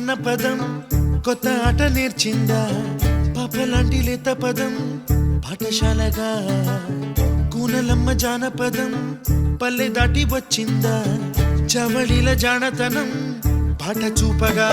అన్న పదం కొత్త ఆట నేర్చిందా పాపలాంటి లేత పదం పాఠశాలగా కూనలమ్మ జానపదం పల్లె దాటి వచ్చిందా చవళిల జానతనం పాట చూపగా